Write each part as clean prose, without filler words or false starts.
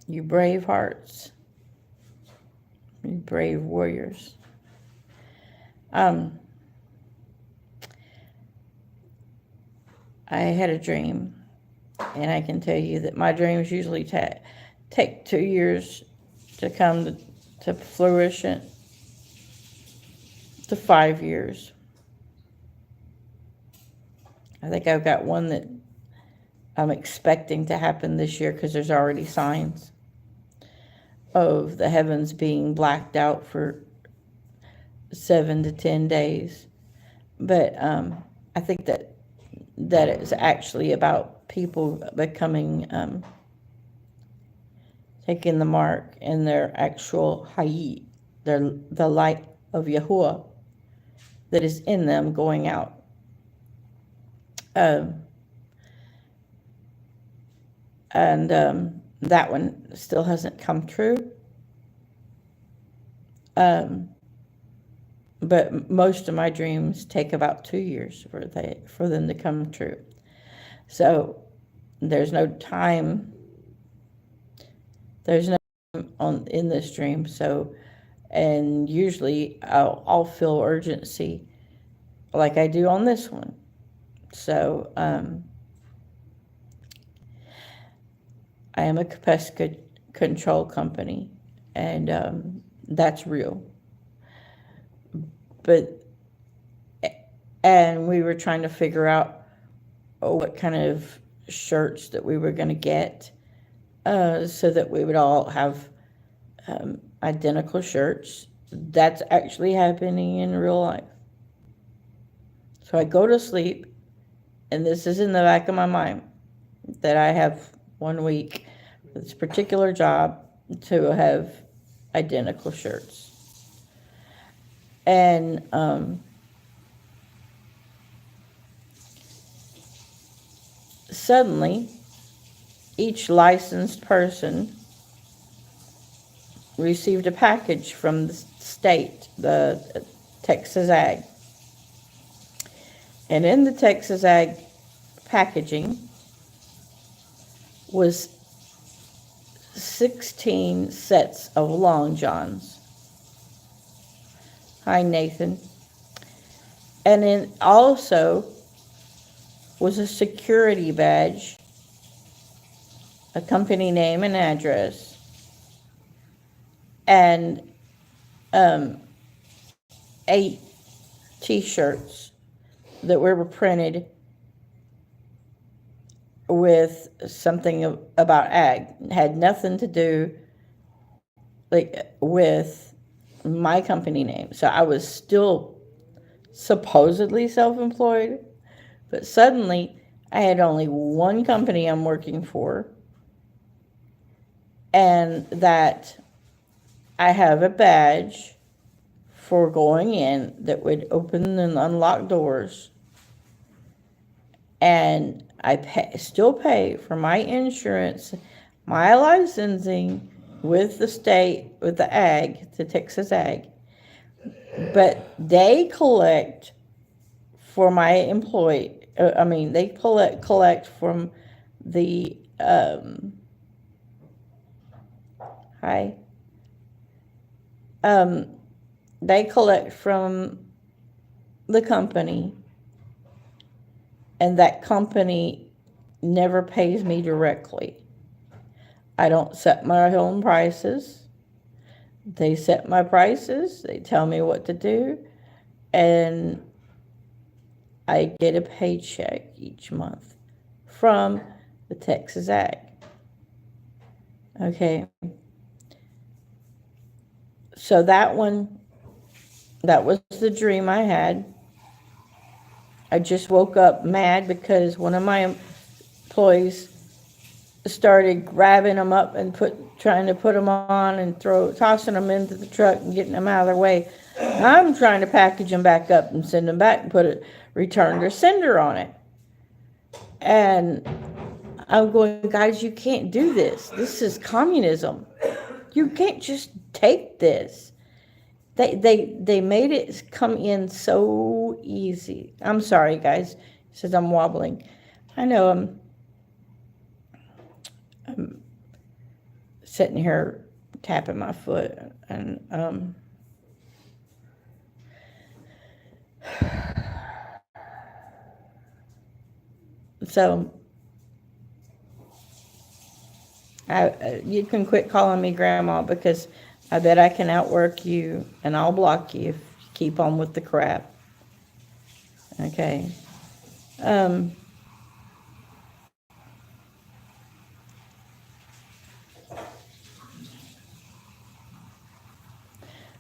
You brave hearts. You brave warriors. Um, I had a dream, and I can tell you that my dreams usually take 2 years to come to fruition, to 5 years. I think I've got one that I'm expecting to happen this year because there's already signs of the heavens being blacked out for 7 to 10 days. But I think that it's actually about people becoming taking the mark in their actual hayit, the light of Yahuwah that is in them going out. Um, and that one still hasn't come true. Um, but most of my dreams take about 2 years for them to come true. So there's no time. There's no time in this dream. So, and usually I'll feel urgency like I do on this one. So I am a pest control company, and that's real. But and we were trying to figure out what kind of shirts that we were going to get, so that we would all have identical shirts. That's actually happening in real life. So I go to sleep, and this is in the back of my mind that I have 1 week for this particular job to have identical shirts. And suddenly, each licensed person received a package from the state, the Texas Ag. And in the Texas Ag packaging was 16 sets of long johns. Hi, Nathan. And then also was a security badge, a company name and address, and 8 t-shirts that were printed with something about ag. It had nothing to do with my company name. So I was still supposedly self-employed, but suddenly I had only one company I'm working for, and that I have a badge for going in that would open and unlock doors, and I still pay for my insurance, my licensing with the state, with the ag, the Texas Ag. But they collect for my employee. They collect from the they collect from the company, and that company never pays me directly. I don't set my own prices. They set my prices. They tell me what to do, and I get a paycheck each month from the Texas Ag. Okay. So that was the dream I had. I just woke up mad because one of my employees started grabbing them up and trying to put them on and tossing them into the truck and getting them out of their way. I'm trying to package them back up and send them back and put a return to sender on it. And I'm going, guys, you can't do this. This is communism. You can't just take this. They made it come in so easy. I'm sorry, guys. He says I'm wobbling. I know I'm sitting here tapping my foot, and so you can quit calling me grandma, because I bet I can outwork you, and I'll block you if you keep on with the crap. Okay.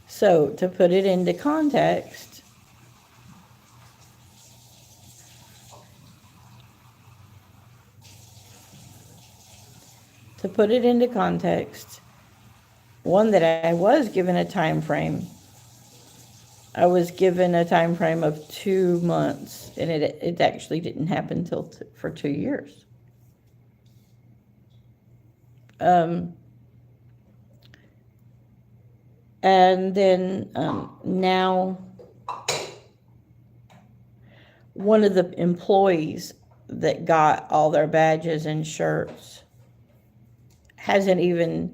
So to put it into context, one that I was given a time frame. I was given a time frame of 2 months, and it actually didn't happen till for 2 years. And then now one of the employees that got all their badges and shirts hasn't even,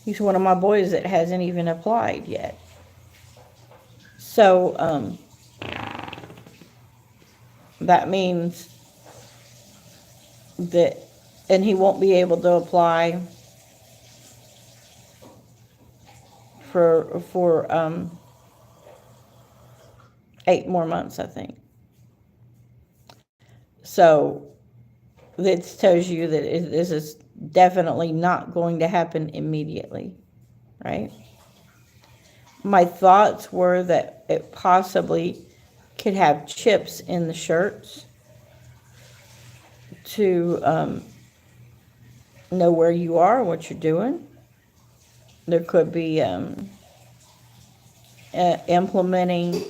he's one of my boys that hasn't even applied yet. So that means that, and he won't be able to apply for 8 more months, I think. So this tells you that this is definitely not going to happen immediately, right? My thoughts were that it possibly could have chips in the shirts to know where you are, what you're doing. There could be implementing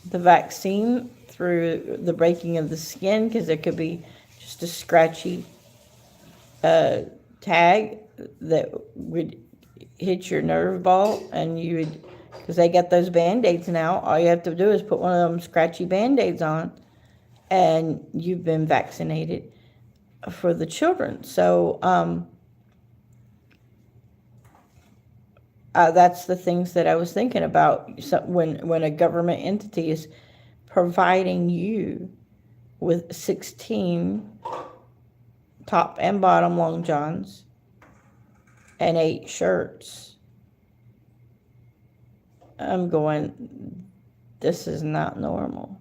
the vaccine through the breaking of the skin, because there could be just a scratchy tag that would hit your nerve ball, and you would, because they got those Band-Aids now, all you have to do is put one of them scratchy Band-Aids on, and you've been vaccinated for the children. So that's the things that I was thinking about. So when a government entity is providing you with 16 top and bottom long johns and 8 shirts, I'm going, this is not normal.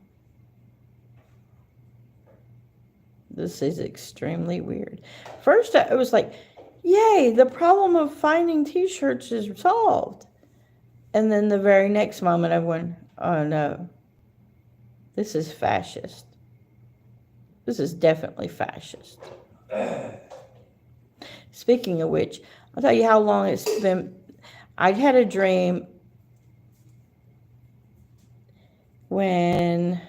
This is extremely weird. First, I was like, yay, the problem of finding t-shirts is solved. And then the very next moment I went, oh no, this is fascist. This is definitely fascist. Speaking of which, I'll tell you how long it's been. I'd had a dream when,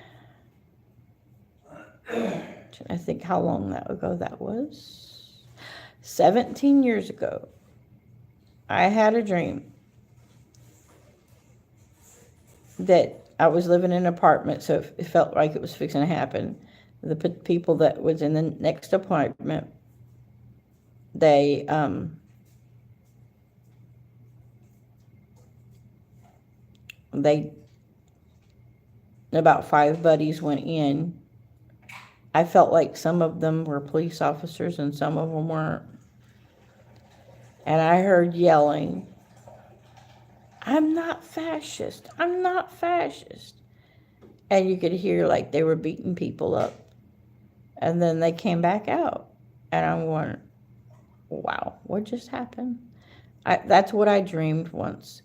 I think how long ago that was. 17 years ago, I had a dream that I was living in an apartment, so it felt like it was fixing to happen. The people that was in the next apartment, they about 5 buddies went in. I felt like some of them were police officers and some of them weren't. And I heard yelling, I'm not fascist. I'm not fascist. And you could hear like they were beating people up. And then they came back out. And I'm going, wow, what just happened? That's what I dreamed once.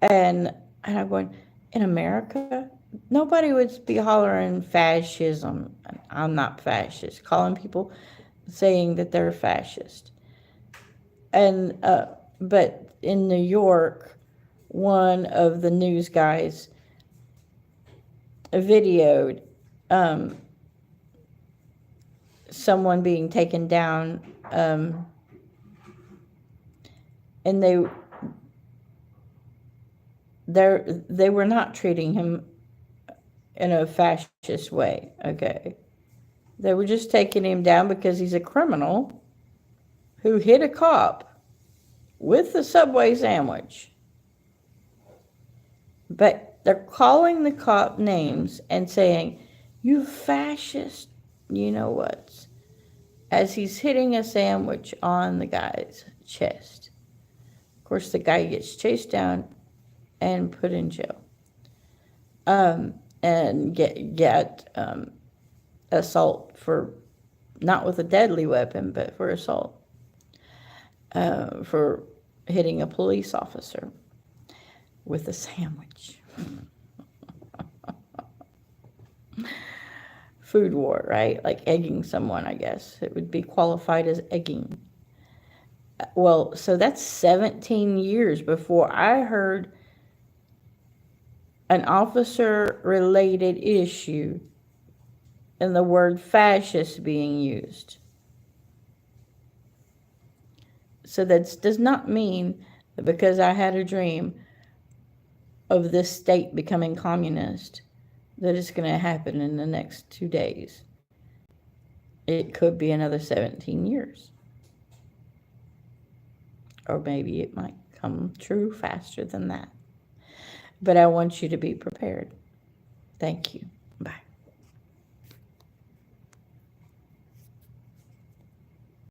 And I'm going, in America, nobody would be hollering fascism. I'm not fascist. Calling people, saying that they're fascist. And but in New York, one of the news guys videoed someone being taken down, and they were not treating him in a fascist way, okay? They were just taking him down because he's a criminal who hit a cop with the Subway sandwich. But they're calling the cop names and saying, "You fascist, you know what?" as he's hitting a sandwich on the guy's chest. Of course, the guy gets chased down and put in jail. And get assault for, not with a deadly weapon, but for assault, for hitting a police officer with a sandwich. Food war, right? Like egging someone, I guess. It would be qualified as egging. Well, so that's 17 years before I heard an officer-related issue and the word fascist being used. So that does not mean that because I had a dream of this state becoming communist, that it's going to happen in the next 2 days. It could be another 17 years. Or maybe it might come true faster than that. But I want you to be prepared. Thank you.